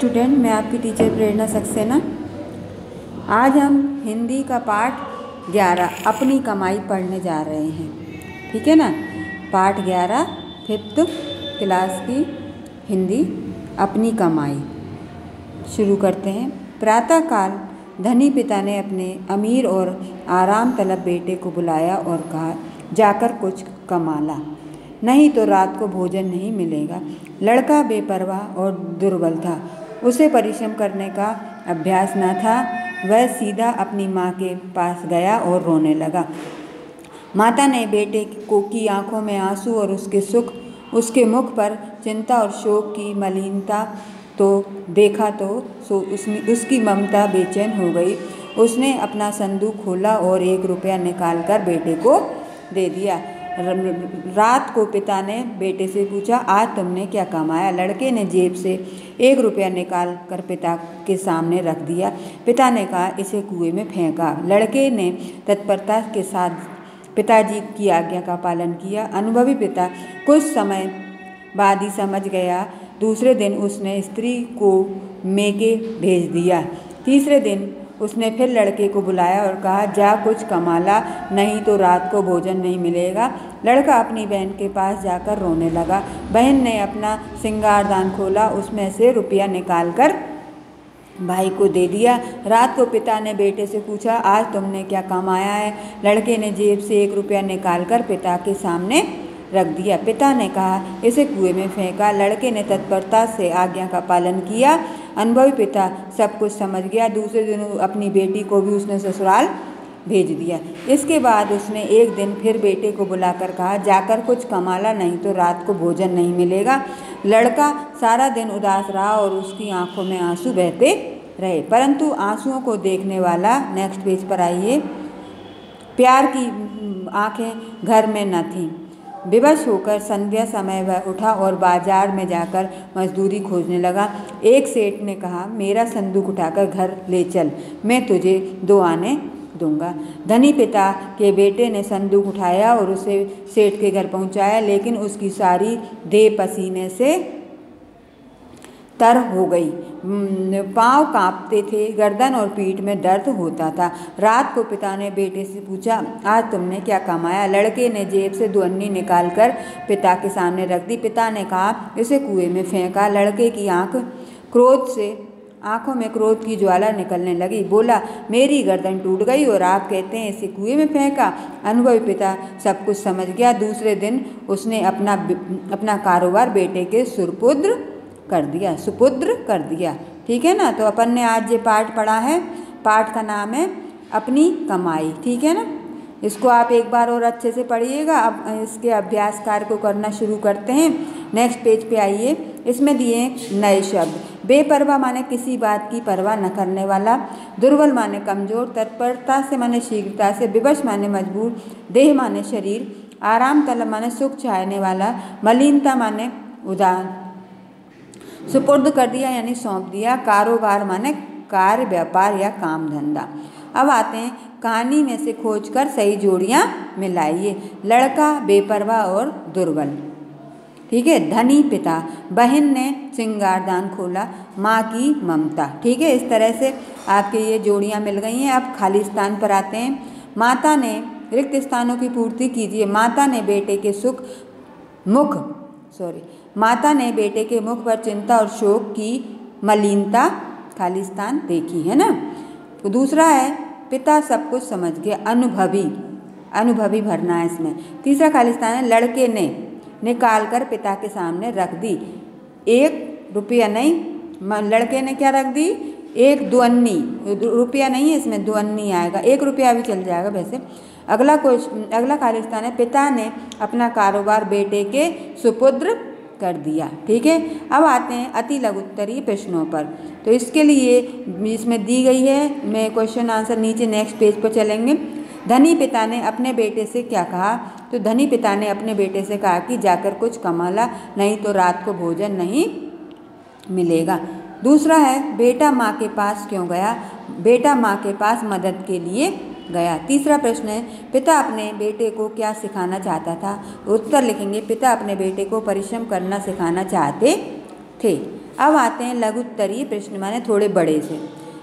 Student, मैं आपकी teacher प्रेरणा सक्सेना। आज हम हिंदी का पाठ 11 अपनी कमाई पढ़ने जा रहे हैं। ठीक है ना। पाठ 11 5th क्लास की हिंदी अपनी कमाई शुरू करते हैं। प्रातःकाल धनी पिता ने अपने अमीर और आराम तलब बेटे को बुलाया और कहा, जाकर कुछ कमा ला, नहीं तो रात को भोजन नहीं मिलेगा। लड़का बेपरवाह और दुर्बल था। उसे परिश्रम करने का अभ्यास न था। वह सीधा अपनी माँ के पास गया और रोने लगा। माता ने बेटे को की आंखों में आंसू और उसके मुख पर चिंता और शोक की मलिनता तो देखा तो उसकी ममता बेचैन हो गई। उसने अपना संदूक खोला और 1 रुपया निकालकर बेटे को दे दिया। रात को पिता ने बेटे से पूछा, आज तुमने क्या कमाया? लड़के ने जेब से 1 रुपया निकाल कर पिता के सामने रख दिया। पिता ने कहा, इसे कुएं में फेंका। लड़के ने तत्परता के साथ पिताजी की आज्ञा का पालन किया। अनुभवी पिता कुछ समय बाद ही समझ गया। दूसरे दिन उसने स्त्री को मेके भेज दिया। तीसरे दिन उसने फिर लड़के को बुलाया और कहा, जा कुछ कमा ला, नहीं तो रात को भोजन नहीं मिलेगा। लड़का अपनी बहन के पास जाकर रोने लगा। बहन ने अपना सिंगारदान खोला, उसमें से रुपया निकालकर भाई को दे दिया। रात को पिता ने बेटे से पूछा, आज तुमने क्या कमाया है? लड़के ने जेब से 1 रुपया निकालकर पिता के सामने रख दिया। पिता ने कहा, इसे कुएं में फेंका। लड़के ने तत्परता से आज्ञा का पालन किया। अनुभवी पिता सब कुछ समझ गया। दूसरे दिन अपनी बेटी को भी उसने ससुराल भेज दिया। इसके बाद उसने एक दिन फिर बेटे को बुलाकर कहा, जाकर कुछ कमा ला, नहीं तो रात को भोजन नहीं मिलेगा। लड़का सारा दिन उदास रहा और उसकी आंखों में आंसू बहते रहे, परंतु आंसुओं को देखने वाला, नेक्स्ट पेज पर आइए, प्यार की आंखें घर में न थीं। विवश होकर संध्या समय वह उठा और बाजार में जाकर मजदूरी खोजने लगा। एक सेठ ने कहा, मेरा संदूक उठाकर घर ले चल, मैं तुझे 2 आने दूंगा। धनी पिता के बेटे ने संदूक उठाया और उसे सेठ के घर पहुंचाया, लेकिन उसकी सारी देह पसीने से तर हो गई। पांव कांपते थे, गर्दन और पीठ में दर्द होता था। रात को पिता ने बेटे से पूछा, आज तुमने क्या कमाया? लड़के ने जेब से 2 अन्नी निकालकर पिता के सामने रख दी। पिता ने कहा, इसे कुएं में फेंका। लड़के की आंखों में क्रोध की ज्वाला निकलने लगी। बोला, मेरी गर्दन टूट गई और आप कहते हैं इसे कुएं में फेंका? अनुभवी पिता सब कुछ समझ गया। दूसरे दिन उसने अपना कारोबार बेटे के सुपुर्द कर दिया। ठीक है ना। तो अपन ने आज ये पाठ पढ़ा है। पाठ का नाम है अपनी कमाई। ठीक है ना। इसको आप एक बार और अच्छे से पढ़िएगा। अब इसके अभ्यास कार्य को करना शुरू करते हैं। नेक्स्ट पेज पे आइए। इसमें दिए नए शब्द। बेपरवाह माने किसी बात की परवाह न करने वाला। दुर्बल माने कमजोर। तत्परता से माने शीघ्रता से। विवश माने मजबूर। देह माने शरीर। आराम तलब माने सुख चाहने वाला। मलिनता माने उदार। सुपुर्द कर दिया यानी सौंप दिया। कारोबार माने कार्य, व्यापार या काम धंधा। अब आते हैं कहानी में से खोजकर सही जोड़ियां मिलाइए। लड़का बेपरवाह और दुर्बल। ठीक है। धनी पिता, बहन ने सिंगारदान खोला, माँ की ममता। ठीक है। इस तरह से आपके ये जोड़ियां मिल गई हैं। अब खाली स्थान पर आते हैं। माता ने रिक्त स्थानों की पूर्ति कीजिए। माता ने बेटे के मुख पर चिंता और शोक की मलिनता, खाली स्थान, देखी है ना। तो दूसरा है, पिता सब कुछ समझ गया। अनुभवी भरना है इसमें। तीसरा खाली स्थान है, लड़के ने निकाल कर पिता के सामने रख दी। 1 रुपया नहीं, लड़के ने क्या रख दी? 1 2 अन्नी। रुपया नहीं है इसमें, 2 अन्नी आएगा। 1 रुपया भी चल जाएगा वैसे। अगला खाली स्थान है, पिता ने अपना कारोबार बेटे के सुपुर्द कर दिया। ठीक है। अब आते हैं अति लघुत्तरीय प्रश्नों पर। तो इसके लिए इसमें दी गई है, मैं क्वेश्चन आंसर नीचे नेक्स्ट पेज पर चलेंगे। धनी पिता ने अपने बेटे से क्या कहा? तो धनी पिता ने अपने बेटे से कहा कि जाकर कुछ कमा ला, नहीं तो रात को भोजन नहीं मिलेगा। दूसरा है, बेटा माँ के पास क्यों गया? बेटा माँ के पास मदद के लिए गया। तीसरा प्रश्न है, पिता अपने बेटे को क्या सिखाना चाहता था? उत्तर लिखेंगे, पिता अपने बेटे को परिश्रम करना सिखाना चाहते थे। अब आते हैं लघु उत्तरीय प्रश्न, माने थोड़े बड़े से।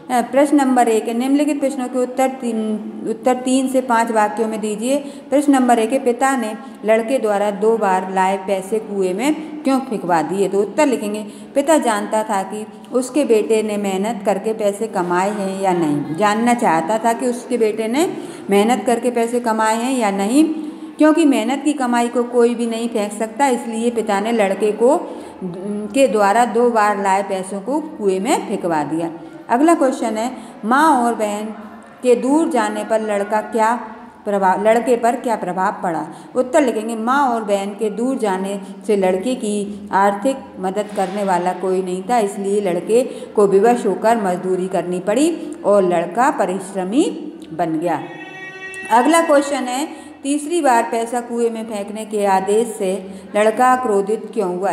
प्रश्न नंबर 1 है, निम्नलिखित प्रश्नों के उत्तर 3 से 5 वाक्यों में दीजिए। प्रश्न नंबर 1 है, पिता ने लड़के द्वारा 2 बार लाए पैसे कुएं में क्यों फेंकवा दिए? तो उत्तर लिखेंगे, पिता जानता था कि उसके बेटे ने मेहनत करके पैसे कमाए हैं या नहीं। जानना चाहता था कि उसके बेटे ने मेहनत करके पैसे कमाए हैं या नहीं, क्योंकि मेहनत की कमाई को कोई भी नहीं फेंक सकता, इसलिए पिता ने लड़के के द्वारा 2 बार लाए पैसों को कुएं में फेंकवा दिया। अगला क्वेश्चन है, माँ और बहन के दूर जाने पर लड़के पर क्या प्रभाव पड़ा? उत्तर लिखेंगे, माँ और बहन के दूर जाने से लड़के की आर्थिक मदद करने वाला कोई नहीं था, इसलिए लड़के को विवश होकर मजदूरी करनी पड़ी और लड़का परिश्रमी बन गया। अगला क्वेश्चन है, तीसरी बार पैसा कुएं में फेंकने के आदेश से लड़का क्रोधित क्यों हुआ?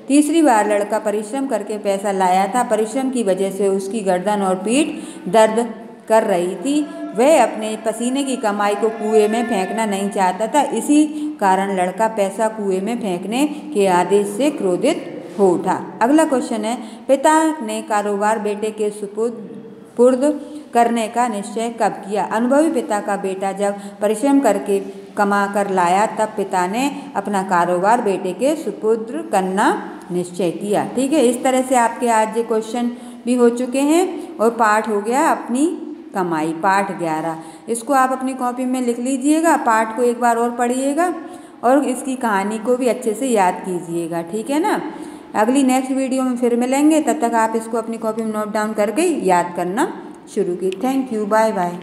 तीसरी बार लड़का परिश्रम करके पैसा लाया था, परिश्रम की वजह से उसकी गर्दन और पीठ दर्द कर रही थी, वह अपने पसीने की कमाई को कुएं में फेंकना नहीं चाहता था, इसी कारण लड़का पैसा कुएं में फेंकने के आदेश से क्रोधित हो उठा। अगला क्वेश्चन है, पिता ने कारोबार बेटे के सुपुर्द करने का निश्चय कब किया? अनुभवी पिता का बेटा जब परिश्रम करके कमा कर लाया, तब पिता ने अपना कारोबार बेटे के सुपुर्द करना निश्चय किया। ठीक है, इस तरह से आपके आज ये क्वेश्चन भी हो चुके हैं और पाठ हो गया अपनी कमाई, पाठ 11। इसको आप अपनी कॉपी में लिख लीजिएगा, पाठ को एक बार और पढ़िएगा और इसकी कहानी को भी अच्छे से याद कीजिएगा। ठीक है ना, अगली नेक्स्ट वीडियो में फिर मिलेंगे, तब तक आप इसको अपनी कॉपी में नोट डाउन करके याद करना शुरू की। Thank you, bye bye.